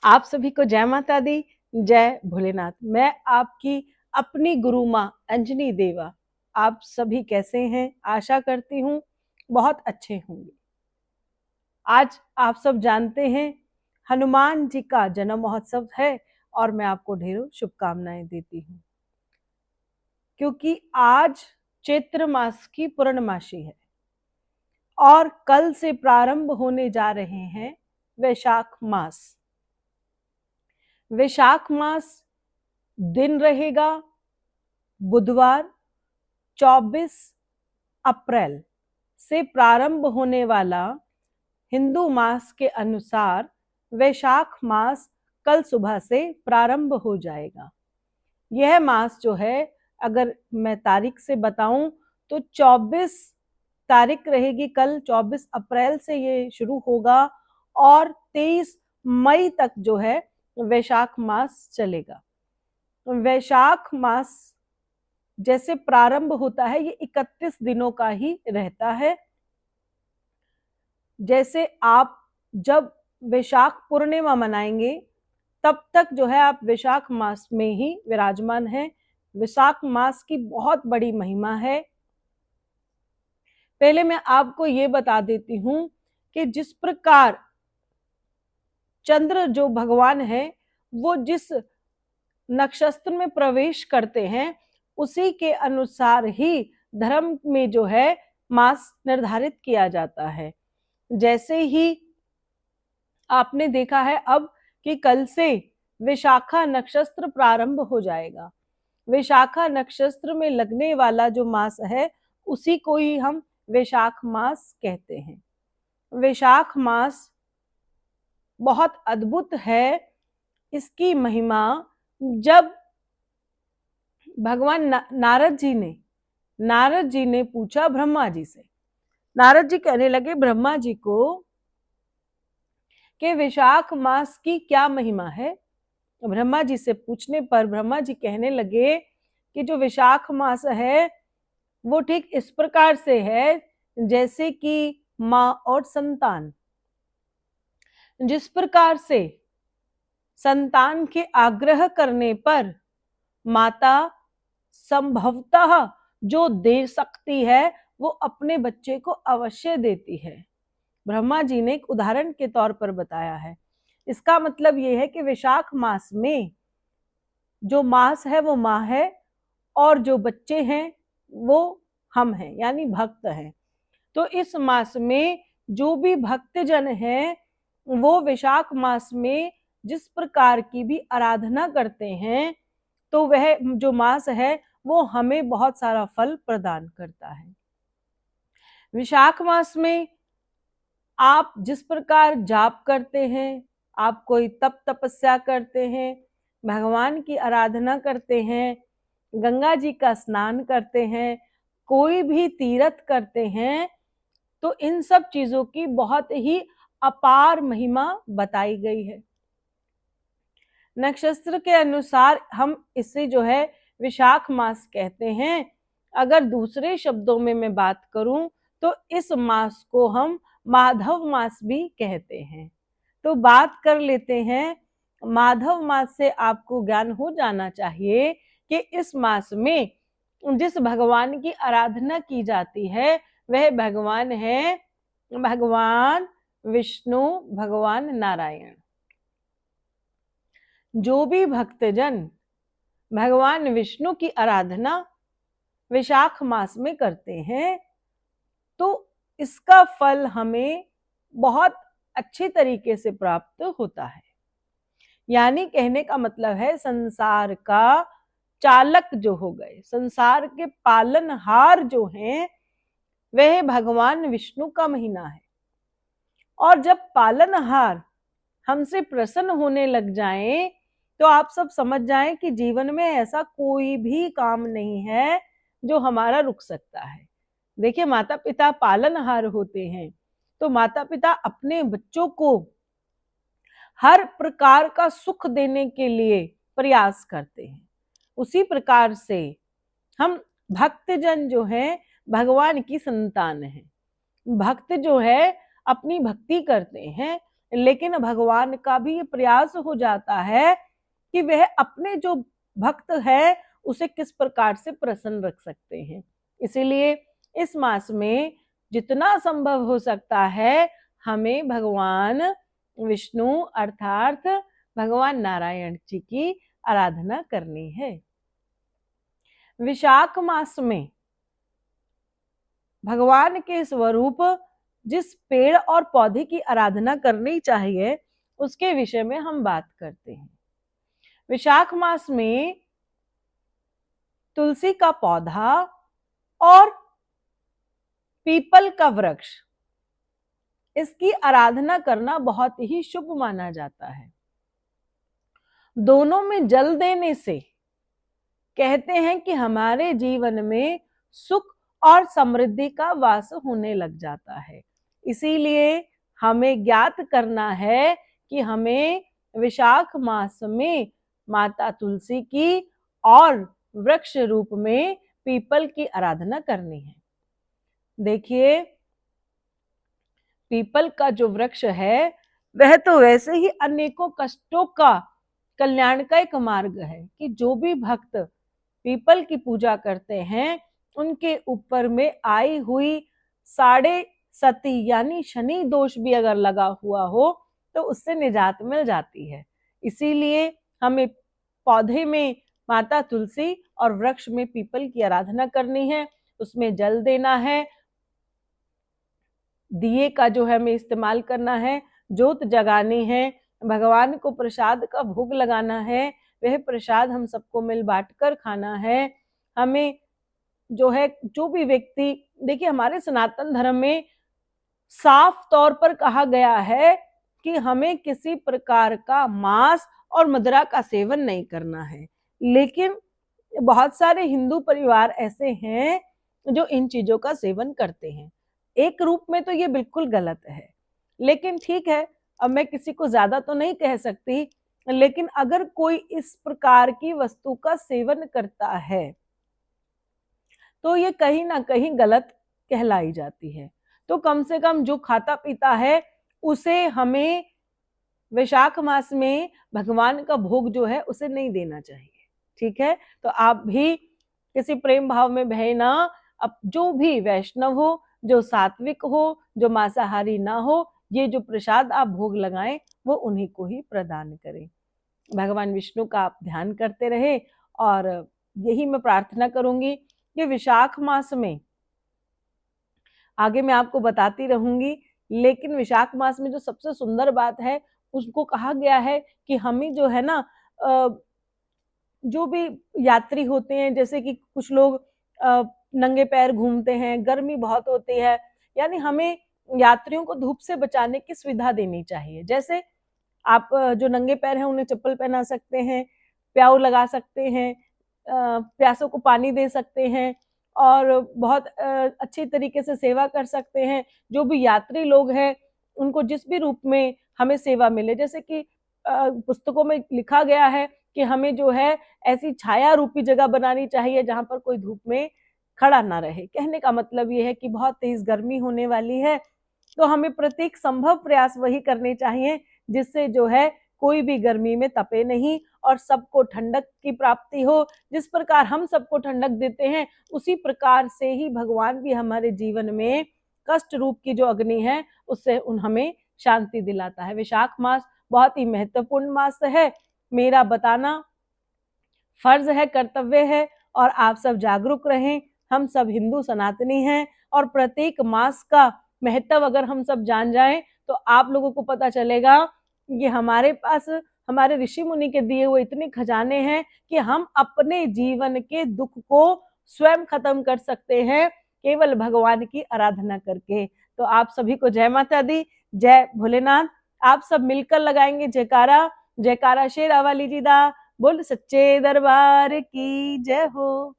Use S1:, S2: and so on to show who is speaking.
S1: आप सभी को जय माता दी, जय भोलेनाथ। मैं आपकी अपनी गुरु माँ अंजनी देवा। आप सभी कैसे हैं? आशा करती हूँ बहुत अच्छे होंगे। आज आप सब जानते हैं हनुमान जी का जन्म महोत्सव है और मैं आपको ढेरों शुभकामनाएं देती हूँ, क्योंकि आज चैत्र मास की पूर्णमासी है और कल से प्रारंभ होने जा रहे हैं वैशाख मास। वैशाख मास दिन रहेगा बुधवार 24 अप्रैल से प्रारंभ होने वाला हिंदू मास के अनुसार वैशाख मास कल सुबह से प्रारंभ हो जाएगा। यह मास जो है, अगर मैं तारीख से बताऊं तो 24 तारीख रहेगी कल, 24 अप्रैल से ये शुरू होगा और 23 मई तक जो है वैशाख मास चलेगा। वैशाख मास जैसे प्रारंभ होता है ये 31 दिनों का ही रहता है। जैसे आप जब वैशाख पूर्णिमा मनाएंगे तब तक जो है आप वैशाख मास में ही विराजमान हैं। वैशाख मास की बहुत बड़ी महिमा है। पहले मैं आपको ये बता देती हूं कि जिस प्रकार चंद्र जो भगवान है वो जिस नक्षत्र में प्रवेश करते हैं उसी के अनुसार ही धर्म में जो है मास निर्धारित किया जाता है। जैसे ही आपने देखा है अब कि कल से विशाखा नक्षत्र प्रारंभ हो जाएगा। विशाखा नक्षत्र में लगने वाला जो मास है उसी को ही हम वैशाख मास कहते हैं। वैशाख मास बहुत अद्भुत है। इसकी महिमा जब भगवान नारद जी ने पूछा ब्रह्मा जी से। नारद जी कहने लगे ब्रह्मा जी को कि वैशाख मास की क्या महिमा है। ब्रह्मा जी से पूछने पर ब्रह्मा जी कहने लगे कि जो वैशाख मास है वो ठीक इस प्रकार से है जैसे कि माँ और संतान, जिस प्रकार से संतान के आग्रह करने पर माता संभवतः जो दे सकती है वो अपने बच्चे को अवश्य देती है। ब्रह्मा जी ने एक उदाहरण के तौर पर बताया है। इसका मतलब यह है कि वैशाख मास में जो मास है वो माँ है और जो बच्चे हैं वो हम हैं, यानी भक्त हैं। तो इस मास में जो भी भक्तजन हैं वो वैशाख मास में जिस प्रकार की भी आराधना करते हैं तो वह जो मास है वो हमें बहुत सारा फल प्रदान करता है। वैशाख मास में आप जिस प्रकार जाप करते हैं, आप कोई तप तपस्या करते हैं, भगवान की आराधना करते हैं, गंगा जी का स्नान करते हैं, कोई भी तीर्थ करते हैं, तो इन सब चीजों की बहुत ही अपार महिमा बताई गई है। नक्षत्र के अनुसार हम इसे जो है विशाख मास कहते हैं। अगर दूसरे शब्दों में मैं बात करूं तो इस मास को हम माधव मास भी कहते हैं। तो बात कर लेते हैं माधव मास से। आपको ज्ञान हो जाना चाहिए कि इस मास में जिस भगवान की आराधना की जाती है वह भगवान है भगवान विष्णु, भगवान नारायण। जो भी भक्तजन भगवान विष्णु की आराधना वैशाख मास में करते हैं तो इसका फल हमें बहुत अच्छे तरीके से प्राप्त होता है। यानी कहने का मतलब है संसार का चालक जो हो गए, संसार के पालनहार जो हैं वह भगवान विष्णु का महीना है। और जब पालनहार हमसे प्रसन्न होने लग जाएं तो आप सब समझ जाएं कि जीवन में ऐसा कोई भी काम नहीं है जो हमारा रुक सकता है। देखिए, माता पिता पालनहार होते हैं तो माता पिता अपने बच्चों को हर प्रकार का सुख देने के लिए प्रयास करते हैं। उसी प्रकार से हम भक्तजन जो हैं भगवान की संतान हैं। भक्त जो है अपनी भक्ति करते हैं, लेकिन भगवान का भी ये प्रयास हो जाता है कि वह अपने जो भक्त है उसे किस प्रकार से प्रसन्न रख सकते हैं। इसीलिए इस मास में जितना संभव हो सकता है हमें भगवान विष्णु अर्थात भगवान नारायण जी की आराधना करनी है। विशाख मास में भगवान के स्वरूप जिस पेड़ और पौधे की आराधना करनी चाहिए उसके विषय में हम बात करते हैं। विशाख मास में तुलसी का पौधा और पीपल का वृक्ष, इसकी आराधना करना बहुत ही शुभ माना जाता है। दोनों में जल देने से कहते हैं कि हमारे जीवन में सुख और समृद्धि का वास होने लग जाता है। इसीलिए हमें ज्ञात करना है कि हमें विशाख मास में माता तुलसी की और वृक्ष रूप में पीपल की आराधना करनी है। देखिए, पीपल का जो वृक्ष है वह तो वैसे ही अनेकों कष्टों का कल्याण का एक मार्ग है कि जो भी भक्त पीपल की पूजा करते हैं उनके ऊपर में आई हुई 7.5 यानी शनि दोष भी अगर लगा हुआ हो तो उससे निजात मिल जाती है। इसीलिए हमें पौधे में माता तुलसी और वृक्ष में पीपल की आराधना करनी है, उसमें जल देना है, दिए का जो है हमें इस्तेमाल करना है, जोत जगानी है, भगवान को प्रसाद का भोग लगाना है, वह प्रसाद हम सबको मिल बांट कर खाना है। हमें जो है जो भी व्यक्ति, देखिए हमारे सनातन धर्म में साफ तौर पर कहा गया है कि हमें किसी प्रकार का मांस और मदिरा का सेवन नहीं करना है, लेकिन बहुत सारे हिंदू परिवार ऐसे हैं जो इन चीजों का सेवन करते हैं। एक रूप में तो ये बिल्कुल गलत है, लेकिन ठीक है, अब मैं किसी को ज्यादा तो नहीं कह सकती, लेकिन अगर कोई इस प्रकार की वस्तु का सेवन करता है तो ये कहीं ना कहीं गलत कहलाई जाती है। तो कम से कम जो खाता पीता है उसे हमें वैशाख मास में भगवान का भोग जो है उसे नहीं देना चाहिए। ठीक है, तो आप भी किसी प्रेम भाव में बहे ना, अब जो भी वैष्णव हो, जो सात्विक हो, जो मांसाहारी ना हो, ये जो प्रसाद आप भोग लगाएं वो उन्हीं को ही प्रदान करें। भगवान विष्णु का आप ध्यान करते रहे और यही मैं प्रार्थना करूंगी कि विशाख मास में आगे मैं आपको बताती रहूंगी, लेकिन विशाख मास में जो सबसे सुंदर बात है उसको कहा गया है कि हमें जो है ना जो भी यात्री होते हैं, जैसे कि कुछ लोग नंगे पैर घूमते हैं, गर्मी बहुत होती है, यानी हमें यात्रियों को धूप से बचाने की सुविधा देनी चाहिए। जैसे आप जो नंगे पैर हैं उन्हें चप्पल पहना सकते हैं, प्याऊ लगा सकते हैं, प्यासों को पानी दे सकते हैं और बहुत अच्छी तरीके से सेवा कर सकते हैं। जो भी यात्री लोग हैं उनको जिस भी रूप में हमें सेवा मिले, जैसे कि पुस्तकों में लिखा गया है कि हमें जो है ऐसी छाया रूपी जगह बनानी चाहिए जहां पर कोई धूप में खड़ा ना रहे। कहने का मतलब ये है कि बहुत तेज गर्मी होने वाली है, तो हमें प्रत्येक संभव प्रयास वही करने चाहिए जिससे जो है कोई भी गर्मी में तपे नहीं और सबको ठंडक की प्राप्ति हो। जिस प्रकार हम सबको ठंडक देते हैं उसी प्रकार से ही भगवान भी हमारे जीवन में कष्ट रूप की जो अग्नि है उससे हमें शांति दिलाता है। विशाख मास बहुत ही महत्वपूर्ण मास है, मेरा बताना फर्ज है, कर्तव्य है, और आप सब जागरूक रहें। हम सब हिंदू सनातनी हैं और प्रत्येक मास का महत्व अगर हम सब जान जाएं तो आप लोगों को पता चलेगा कि हमारे पास हमारे ऋषि मुनि के दिए हुए इतने खजाने हैं कि हम अपने जीवन के दुख को स्वयं खत्म कर सकते हैं केवल भगवान की आराधना करके। तो आप सभी को जय माता दी, जय भोलेनाथ। आप सब मिलकर लगाएंगे जयकारा, जयकारा शेरा वाली जी दा, बोल सच्चे दरबार की जय हो।